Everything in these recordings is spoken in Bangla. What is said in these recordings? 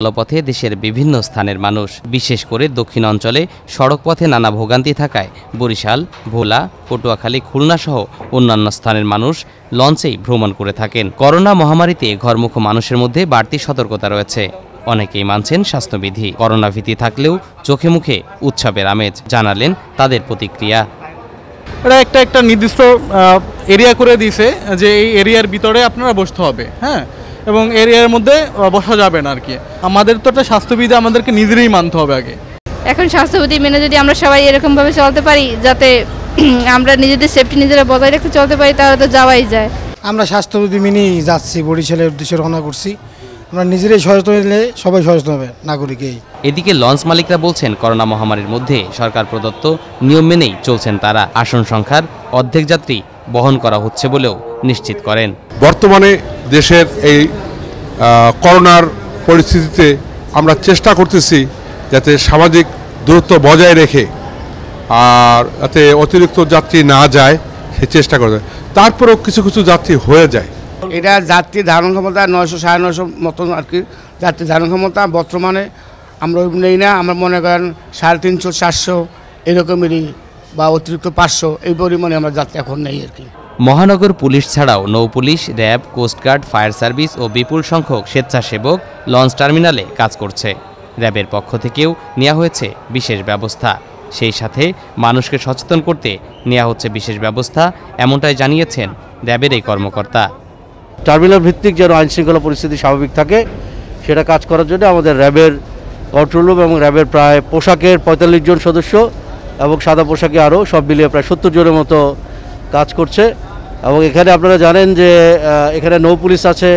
স্থলপথে দেশের বিভিন্ন স্থানের মানুষ, বিশেষ করে দক্ষিণ অঞ্চলে সড়কপথে নানা ভোগান্তি থাকায় বরিশাল, ভোলা, পটুয়াখালী, খুলনা সহ অন্যান্য স্থানের মানুষ লঞ্চেই ভ্রমণ করে থাকেন। করোনা মহামারীতে ঘরমুখো মানুষের মধ্যে বাড়তি সতর্কতা রয়েছে। অনেকেই মানছেন স্বাস্থ্যবিধি। করোনা ভীতি থাকলেও চোখে মুখে উৎসবের আমেজ, জানালেন তাদের প্রতিক্রিয়া। এটা একটা নির্দিষ্ট এরিয়া করে দিয়েছে যে এই এরিয়ার ভিতরে আপনারা বসতে হবে, হ্যাঁ, এবং এরিয়ার মধ্যে বসা যাবে না আর কি। আমাদের তো একটা স্বাস্থ্যবিধি আমাদেরকে নিজেরই মানতে হবে আগে। এখন স্বাস্থ্যবিধি মেনে যদি আমরা সবাই এরকমভাবে চলতে পারি, যাতে আমরা নিজেদের সেফটি নিজেরা বজায় রেখে চলতে পারি, তাহলে তো যাওয়াই যায়। আমরা স্বাস্থ্যবিধি মেনেই যাচ্ছি, বরিশালের উদ্দেশ্যে রওনা করছি। আমরা নিজেরাই সচেতন হলে সবাই সচেতন হবে, নাগরিকেই। এদিকে লঞ্চ মালিকরা বলছেন, করোনা মহামারীর মধ্যে সরকার প্রদত্ত নিয়ম মেনেই চলছেন তারা। আসন সংখ্যার অর্ধেক যাত্রী বহন করা হচ্ছে বলেও নিশ্চিত করেন। বর্তমানে দেশের এই করোনার পরিস্থিতিতে আমরা চেষ্টা করতেছি যাতে সামাজিক দূরত্ব বজায় রেখে আর যাতে অতিরিক্ত যাত্রী না যায় সে চেষ্টা করে। তারপরেও কিছু কিছু যাত্রী হয়ে যায়। এটা যাত্রী ধারণ ক্ষমতা 900 950 মতন আর কি যাত্রী ধারণ ক্ষমতা। বর্তমানে আমরা নেই না, আমরা মনে করেন 350 400 এরকমেরই বা অতিরিক্ত 500 এই পরিমাণে আমরা যাত্রী এখন নেই আর কি। মহানগর পুলিশ ছাড়াও নৌ police, RAB, coast guard, fire service ও বিপুল সংখ্যক স্বেচ্ছাসেবক লঞ্চ টার্মিনালে কাজ করছে। র্যাবের পক্ষ থেকেও নেওয়া হয়েছে বিশেষ ব্যবস্থা। সেই সাথে মানুষকে সচেতন করতে নেওয়া হচ্ছে বিশেষ ব্যবস্থা, এমনটাই জানিয়েছেন র্যাবের এই কর্মকর্তা। টার্মিনাল ভিত্তিক যেন আইনশৃঙ্খলা পরিস্থিতি স্বাভাবিক থাকে সেটা কাজ করার জন্য আমাদের র্যাবের কন্ট্রোল রুম এবং র্যাবের প্রায় পোশাকের 45 জন সদস্য এবং সাদা পোশাকে আরও সব মিলিয়ে প্রায় 70 জনের মতো কাজ করছে। এবং এখানে আপনারা জানেন যে এখানে নৌ পুলিশ আছে,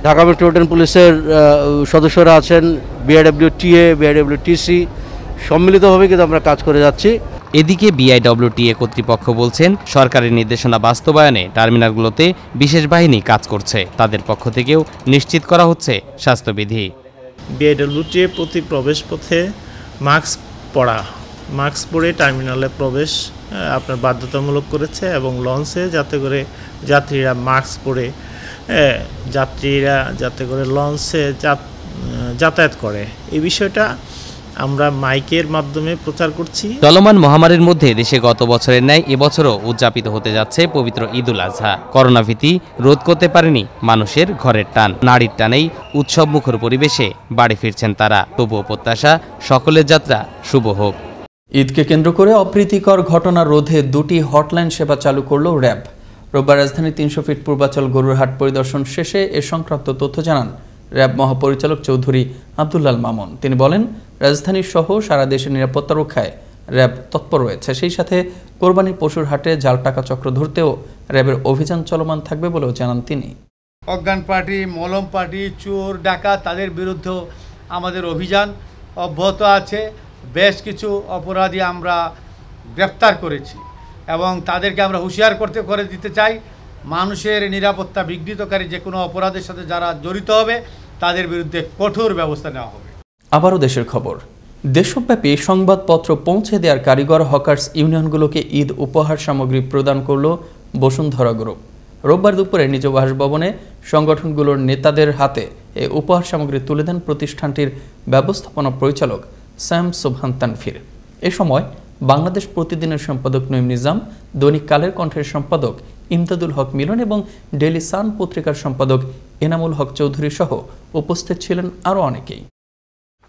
ঢাকা মেট্রোপলিটন পুলিশের সদস্যরা আছেন, বিআইডব্লিউটিএ, বিআইডব্লিউটিসি সম্মিলিতভাবে কিন্তু আমরা কাজ করে যাচ্ছি। এদিকে বিআইডব্লিউটিএ কর্তৃপক্ষ বলছেন, সরকারের নির্দেশনা বাস্তবায়নে টার্মিনালগুলোতে বিশেষ বাহিনী কাজ করছে। তাদের পক্ষ থেকেও নিশ্চিত করা হচ্ছে স্বাস্থ্যবিধি। বিআইডব্লিউটিএ প্রতি প্রবেশ পথে মাস্ক পরে টার্মিনালে প্রবেশ আপনার বাধ্যতামূলক করেছে এবং লঞ্চে যাতে করে যাত্রীরা মাস্ক পরে যাতে করে লঞ্চে যাতায়াত করে, এই বিষয়টা আমরা মাইকের মাধ্যমে প্রচার করছি। চলমান মহামারীর মধ্যে দেশে গত বছরের ন্যায় এবছরও উদযাপিত হতে যাচ্ছে পবিত্র ঈদুল আজহা। করোনা ভীতি রোধ করতে পারেনি মানুষের ঘরের টান। নারীর টানেই উৎসব মুখর পরিবেশে বাড়ি ফিরছেন তারা। তবুও প্রত্যাশা, সকলের যাত্রা শুভ হোক। ঈদকে কেন্দ্র করে অপ্রীতিকর ঘটনা রোধে 2টি হটলাইন সেবা চালু করল র্যাব। রোববার রাজধানীর 300 ফিট পূর্বাচল গরুরহাট পরিদর্শন শেষে এ সংক্রান্ত তথ্য জানান র্যাব মহাপরিচালক চৌধুরী আব্দুল্লাল মামুন। তিনি বলেন, রাজধানী সহ সারা দেশের নিরাপত্তা রক্ষায় র্যাব তৎপর রয়েছে। সেই সাথে কোরবানির পশুর হাটে জাল টাকা চক্র ধরতেও র্যাবের অভিযান চলমান থাকবে বলেও জানান তিনি। অজ্ঞান পার্টি, মলম পার্টি, চোর ডাকাত তাদের বিরুদ্ধে আমাদের অভিযান অব্যাহত আছে। বেশ কিছু অপরাধী আমরা গ্রেপ্তার করেছি এবং তাদেরকে আমরা হুঁশিয়ার করে দিতে চাই, মানুষের নিরাপত্তা বিঘ্নিতকারী যে কোনো অপরাধের সাথে যারা জড়িত হবে তাদের বিরুদ্ধে কঠোর ব্যবস্থা নেওয়া হবে। আবারও দেশের খবর। দেশব্যাপী সংবাদপত্র পৌঁছে দেওয়ার কারিগর হকার্স ইউনিয়নগুলোকে ঈদ উপহার সামগ্রী প্রদান করল বসুন্ধরা গ্রুপ। রোববার দুপুরে নিজ বাসভবনে সংগঠনগুলোর নেতাদের হাতে এই উপহার সামগ্রী তুলে দেন প্রতিষ্ঠানটির ব্যবস্থাপনা পরিচালক স্যাম সুবহান তানফির। এ সময় বাংলাদেশ প্রতিদিনের সম্পাদক নঈম নিজাম, দৈনিক কালের কণ্ঠের সম্পাদক ইমদাদুল হক মিলন এবং ডেইলি সান পত্রিকার সম্পাদক এনামুল হক চৌধুরী সহ উপস্থিত ছিলেন আরও অনেকেই।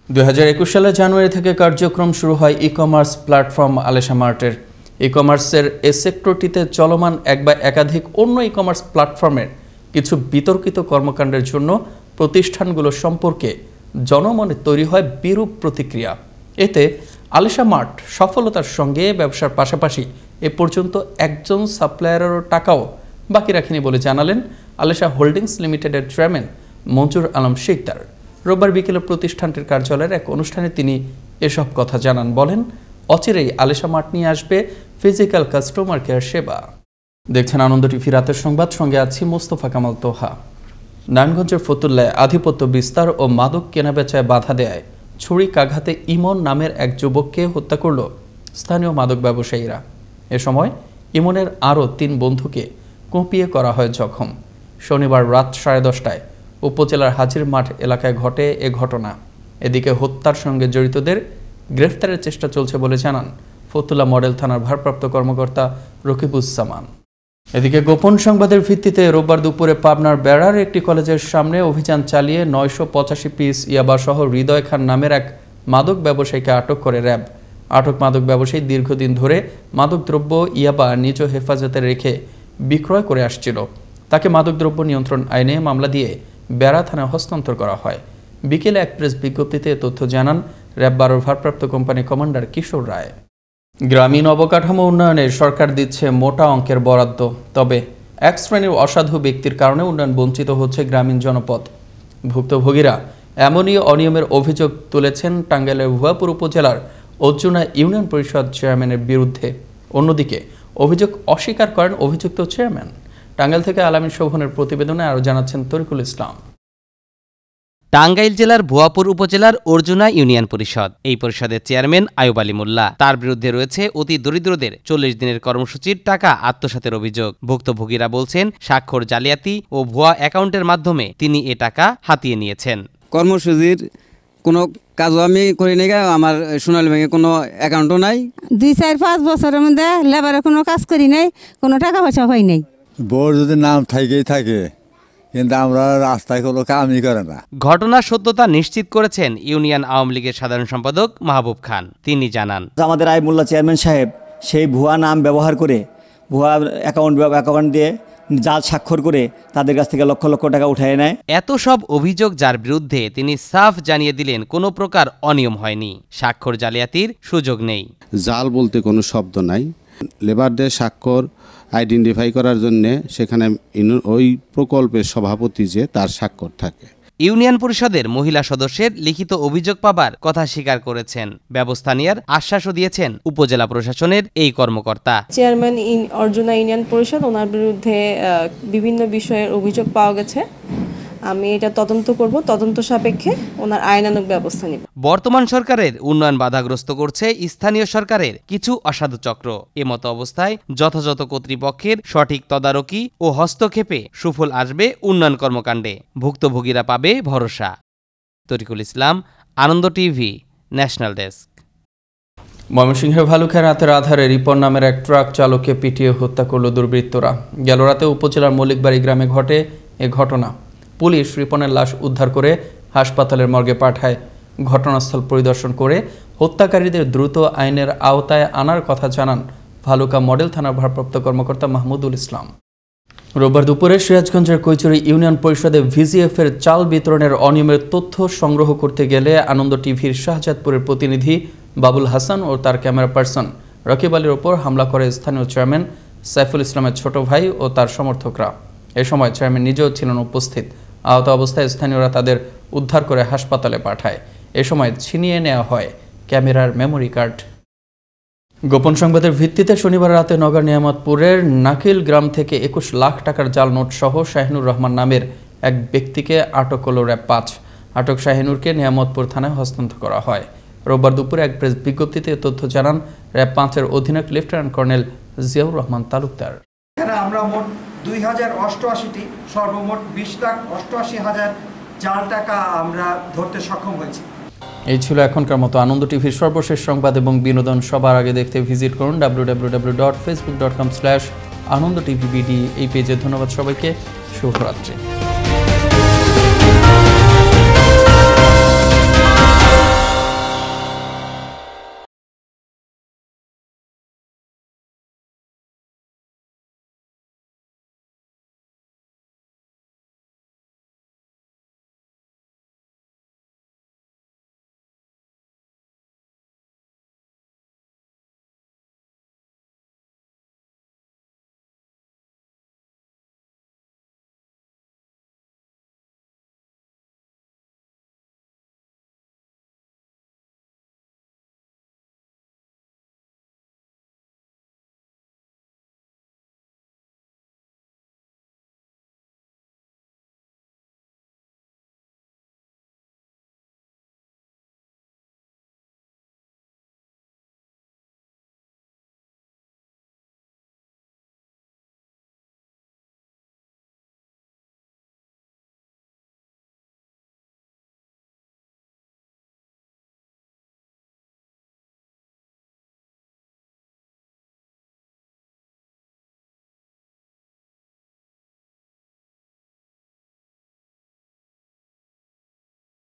2021 সালের জানুয়ারি থেকে কার্যক্রম শুরু হয় ই কমার্স প্ল্যাটফর্ম আলেশা মার্টের। ই কমার্সের এ সেক্টরটিতে চলমান এক বা একাধিক অন্য ই কমার্স প্ল্যাটফর্মের কিছু বিতর্কিত কর্মকাণ্ডের জন্য প্রতিষ্ঠানগুলো সম্পর্কে জনমনে তৈরি হয় বিরূপ প্রতিক্রিয়া। এতে আলেশা মার্ট সফলতার সঙ্গে ব্যবসার পাশাপাশি এ পর্যন্ত একজন সাপ্লায়ারেরও টাকাও বাকি রাখেনি বলে জানালেন আলেশা হোল্ডিংস লিমিটেডের চেয়ারম্যান মঞ্জুর আলম শিকদার। রোববার বিকেলে প্রতিষ্ঠানটির কার্যালয়ের এক অনুষ্ঠানে তিনি এসব কথা জানান। বলেন, অচিরেই আলেশা মার্ট নিয়ে আসবে ফিজিক্যাল কাস্টমার কেয়ার সেবা। দেখছেন আনন্দ টিভি রাতের সংবাদ, সঙ্গে আছি মোস্তফা কামাল তোহা। নারায়ণগঞ্জের ফতুল্লায় আধিপত্য বিস্তার ও মাদক কেনাবেচায় বাধা দেয় ছুরিকাঘাতে ইমন নামের এক যুবককে হত্যা করল স্থানীয় মাদক ব্যবসায়ীরা। এ সময় ইমনের আরও 3 বন্ধুকে কুপিয়ে করা হয় জখম। শনিবার রাত 10:30টায় উপজেলার হাজির মাঠ এলাকায় ঘটে এ ঘটনা। এদিকে হত্যার সঙ্গে জড়িতদের গ্রেফতারের চেষ্টা চলছে বলে জানান ফতুল্লা মডেল থানার ভারপ্রাপ্ত কর্মকর্তা রকিবুজ্জামান। এদিকে গোপন সংবাদের ভিত্তিতে রোববার দুপুরে পাবনার বেড়ার একটি কলেজের সামনে অভিযান চালিয়ে 985 পিস ইয়াবাসহ হৃদয় খান নামের এক মাদক ব্যবসায়ীকে আটক করে র্যাব। আটক মাদক ব্যবসায়ী দীর্ঘদিন ধরে মাদকদ্রব্য ইয়াবা নিজ হেফাজতে রেখে বিক্রয় করে আসছিল। তাকে মাদকদ্রব্য নিয়ন্ত্রণ আইনে মামলা দিয়ে বেড়া থানায় হস্তান্তর করা হয়। বিকেলে এক প্রেস বিজ্ঞপ্তিতে তথ্য জানান র্যাব 12 ভারপ্রাপ্ত কোম্পানি কমান্ডার কিশোর রায়। গ্রামীণ অবকাঠামো উন্নয়নে সরকার দিচ্ছে মোটা অঙ্কের বরাদ্দ, তবে এক শ্রেণীর অসাধু ব্যক্তির কারণে উন্নয়ন বঞ্চিত হচ্ছে গ্রামীণ জনপদ। ভুক্তভোগীরা এমনই অনিয়মের অভিযোগ তুলেছেন টাঙ্গাইলের ভুয়াপুর উপজেলার অর্জুনা ইউনিয়ন পরিষদ চেয়ারম্যানের বিরুদ্ধে। অন্যদিকে অভিযোগ অস্বীকার করেন অভিযুক্ত চেয়ারম্যান। টাঙ্গাইল থেকে আলামিন শোভনের প্রতিবেদনে আরও জানাচ্ছেন তরিকুল ইসলাম। টাঙ্গাইল জেলার ভুয়াপুর উপজেলার অর্জুনা ইউনিয়ন পরিষদ, এই পরিষদের চেয়ারম্যান আয়ুব আলী মোল্লা। তার বিরুদ্ধে রয়েছে অতি দরিদ্রদের 40 দিনের কর্মসূচির টাকা আত্মসাতের অভিযোগ। ভুক্তভোগীরা বলছেন স্বাক্ষর জালিয়াতি ও ভুয়া অ্যাকাউন্টের মাধ্যমে তিনি এ টাকা হাতিয়ে নিয়েছেন। কর্মসূচির কোনো কাজও আমি করি নাই, আমার সোনালী ব্যাংকে কোনো অ্যাকাউন্টও নাই। 2-4-5 বছরের মধ্যে লেবারে কোনো কাজ করি নাই, কোনো টাকা পয়সা হয় নাই। বোর যদি নাম থাকেই থাকে, কিন্তু আমরা রাস্তায় কোনো কামই করে না। ঘটনার সত্যতা নিশ্চিত করেছেন ইউনিয়ন আওয়ামী লীগের সাধারণ সম্পাদক মাহবুব খান। তিনি জানান, আমাদের আইব মোল্লা চেয়ারম্যান সাহেব সেই ভুয়া নাম ব্যবহার করে ভুয়া অ্যাকাউন্ট দিয়ে জাল স্বাক্ষর করে তাদের কাছ থেকে লক্ষ লক্ষ টাকা উঠায় নেয়। এত সব অভিযোগ যার বিরুদ্ধে তিনি সাফ জানিয়ে দিলেন কোনো প্রকার অনিয়ম হয়নি, স্বাক্ষর জালিয়াতির সুযোগ নেই। জাল বলতে কোনো শব্দ নাই। লেবারদের স্বাক্ষর আইডেন্টিফাই করার জন্য সেখানে ওই প্রকল্পের সভাপতি যে তার স্বাক্ষর থাকে। ইউনিয়ন পরিষদের মহিলা সদস্যের লিখিত অভিযোগ পাবার কথা স্বীকার করেছেন। ব্যবস্থা নেওয়ার আশ্বাসও দিয়েছেন উপজেলা প্রশাসনের এই কর্মকর্তা। চেয়ারম্যান অর্জুনা ইউনিয়ন পরিষদ, ওনার বিরুদ্ধে বিভিন্ন বিষয়ের অভিযোগ পাওয়া গেছে। আমি এটা তদন্ত করব, তদন্ত সাপেক্ষে ওনার আইনানুগ ব্যবস্থা নেব। বর্তমান সরকারের উন্নয়ন বাধাগ্রস্ত করছে স্থানীয় সরকারের কিছু অসাধু চক্র। এমতো অবস্থায় যথাযথ কর্তৃপক্ষের সঠিক তদারকি ও হস্তক্ষেপে সুফল আসবে উন্নয়ন কর্মকাণ্ডে। ভুক্তভোগীরা পাবে ভরসা। তরিকুল ইসলাম, আনন্দ টিভি, ন্যাশনাল ডেস্ক। ময়মনসিংহের ভালুখায় রাতের আধারে রিপন নামের এক ট্রাক চালককে পিটিয়ে হত্যা করল দুর্বৃত্তরা। গেল রাতে উপজেলার মল্লিকবাড়ি গ্রামে ঘটে এ ঘটনা। পুলিশ রিপনের লাশ উদ্ধার করে হাসপাতালের মর্গে পাঠায়। ঘটনাস্থল পরিদর্শন করে হত্যাকারীদের দ্রুত আইনের আওতায় আনার কথা জানান ভালুকা মডেল থানার ভারপ্রাপ্ত কর্মকর্তা মাহমুদুল ইসলাম। রোববার দুপুরে সিরাজগঞ্জের কৈচুরি ইউনিয়ন পরিষদে ভিজিএফের চাল বিতরণের অনিয়মের তথ্য সংগ্রহ করতে গেলে আনন্দ টিভির শাহজাদপুরের প্রতিনিধি বাবুল হাসান ও তার ক্যামেরা পার্সন রকিব আলীর ওপর হামলা করে স্থানীয় চেয়ারম্যান সাইফুল ইসলামের ছোট ভাই ও তার সমর্থকরা। এ সময় চেয়ারম্যান নিজেও ছিলেন উপস্থিত। আহত অবস্থায় স্থানীয়রা তাদের উদ্ধার করে হাসপাতালে পাঠায়। এ সময় ছিনিয়ে নেওয়া হয় ক্যামেরার মেমোরি কার্ড। গোপন সংবাদের ভিত্তিতে শনিবার রাতে নগর নিয়ামতপুরের নাকিল গ্রাম থেকে 21 লাখ টাকার জাল নোট সহ শাহিনুর রহমান নামের এক ব্যক্তিকে আটক করল র্যাব 5। আটক শাহিনুরকে নিয়ামতপুর থানায় হস্তান্তর করা হয়। রোববার দুপুরে এক প্রেস বিজ্ঞপ্তিতে তথ্য জানান র্যাব 5-এর অধিনায়ক লেফটেন্যান্ট কর্নেল জিয়াউর রহমান তালুকদার। আমরা মোট 2088টি সর্বমোট 20,88,000 জাল টাকা আমরা ধরতে সক্ষম হয়েছি। এই ছিল এখনকার মতো আনন্দ টিভির সর্বশেষ সংবাদ এবং বিনোদন। সবার আগে দেখতে ভিজিট করুন www.facebook.com/anondotvbd এই পেজে। ধন্যবাদ সবাইকে, শুভরাত্রি।